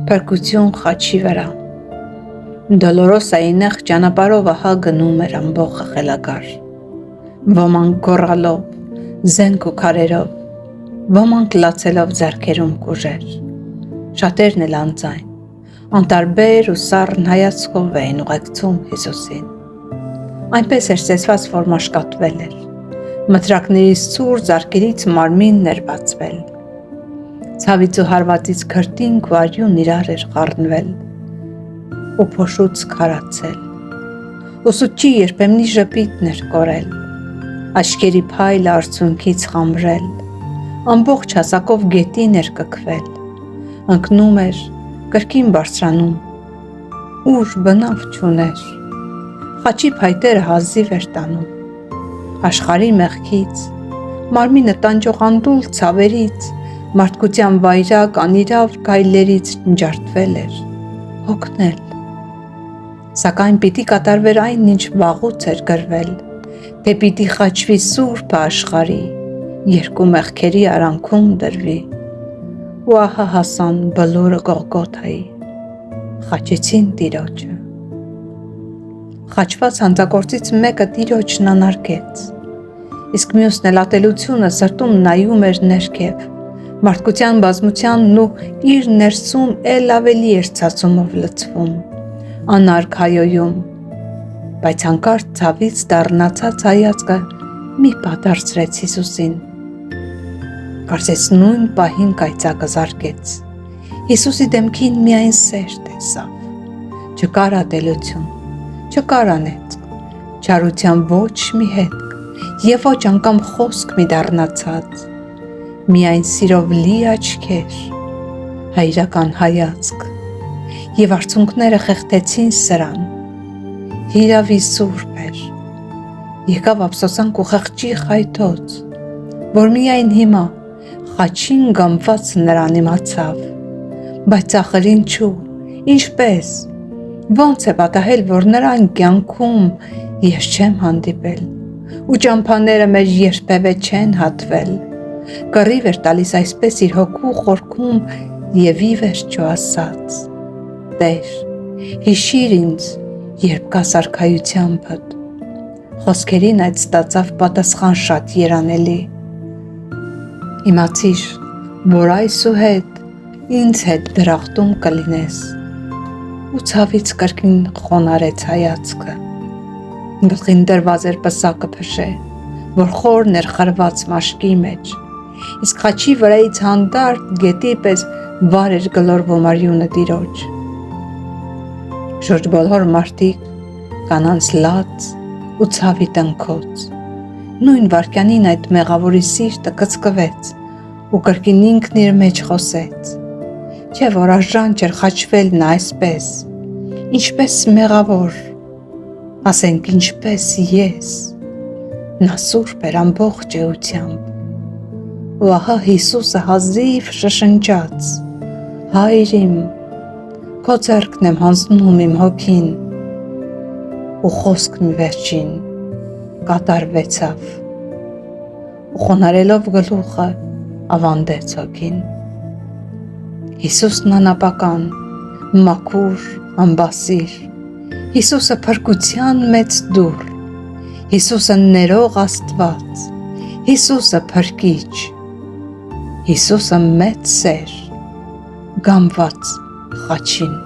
Փրկություն խաչի վրա։ Դոլորոսայի նեղ ճանապարհով ահա գնում էր ամբողջ խելագար։ Ոմանք գոռալով, զենք ու քարերով, ոմանք լացելով ձեռքերում կուժեր։ Շատերն էլ անձայն, անտարբեր ու սառն հայացքով էին ուղեկցում Հիսուսին։ Այնպես էր սեզված, որ մաշկատվել էր։ Մտրակներից ցուր ձեռքերից մարմինն էր բացվել։ Ցավից ու հարվածից քրտինք ու արյուն իրար էր խառնվել ու փոշուց քարացել։ Ուսուցչի երբեմնի ժպիտն էր կորել, աչքերի փայլը արցունքից խամրել, ամբողջ հասակով գետին էր կքվել, ընկնում էր, կրկին բարձրանում, ուր բնավ չուներ, խաչի փայտերը հազիվ էր տանում, աշխարհի մեղքից, մարմինը տանջող անդուլ ցավերից, մարդկության վայրակ անիրավ գայլերից ջարդվել էր, հոգնել։ Սակայն պիտի կատարվեր այն, ինչ վաղուց էր գրվել, թե պիտի խաչվի սուրբը աշխարհի, երկու մեղքերի արանքում դրվի։ Ու ահա հասան բոլորը Գողգոթայի, խաչեցին Տիրոջը։ Խաչված հանցագործից մեկը Տիրոջն անարգեց, իսկ մյուսն էլ ատելությունը սրտում նայում էր ներքև, մարդկության բազմությանն ու իր ներսում էլ ավելի էր ցածումով լցվում, անարգ հայոյում, բայց հանկարծ ցավից դառնացած հայացքը մի պատարձրեց Հիսուսին։ Կարծես նույն պահին կայծակը զարկեց, Հիսուսի դեմքին միայն սեր տեսավ, չկար ատելություն, չկար անեծք, չարության ոչ մի հետք և ոչ անգամ խոսք մի դառնացած, միայն սիրով լի աչքեր, հայրական հայացք, և արցունքները խեղդեցին սրան, հիրավի սուրբ էր, եկավ ափսոսանք ու խղճի խայթոց, որ միայն հիմա խաչին գամված նրան իմացավ, բայց ախր ինչու, ինչպես, ոնց է պատահել, որ նրան կյանքում ես չեմ հանդիպել, ու ճամփաները մեր երբևէ չեն հատվել, կռիվ էր տալիս այսպես իր հոգու խորքում և ի վերջո ասաց. Տեր, հիշիր ինձ, երբ կաս արքայությանդ, խոսքերին այդ ստացավ պատասխան շատ երանելի. Իմացիր, որ այսուհետ ինձ հետ դրախտում կլինես, ու ցավից կրկին խոնարհեց հայացքը, գլխին դրված էր պսակը փշե, որ խորն էր խրված մաշկի մեջ, իսկ խաչի վրայից հանդարտ գետի պես վար էր գլորվում արյունը Տիրոջ։ Շուրջ բոլոր մարդիկ, կանանց լաց ու ցավի տնքոց, նույն վայրկյանին այդ մեղավորի սիրտը կծկվեց ու կրկին ինքն իր մեջ խոսեց, չէ որ արժան չէր խաչվել նա այսպես, ինչպես մեղավոր, ասենք ինչպես ես, նա սուրբ էր ամբողջ էությամբ, ու ահա Հիսուսը հազիվ շշնջաց. Հայր իմ, քո ձեռքն եմ հանձնում իմ հոգին, ու խոսքն վերջին կատարվեցավ, ու խոնարհելով գլուխը ավանդեց հոգին։ Հիսուսն անապական, մաքուր, ամբասիր, Հիսուսը փրկության մեծ դուռ, Հիսուսը ներող Աստված, Հիսուսը փրկիչ, Հիսուսը մեծ սեր, գամված խաչին։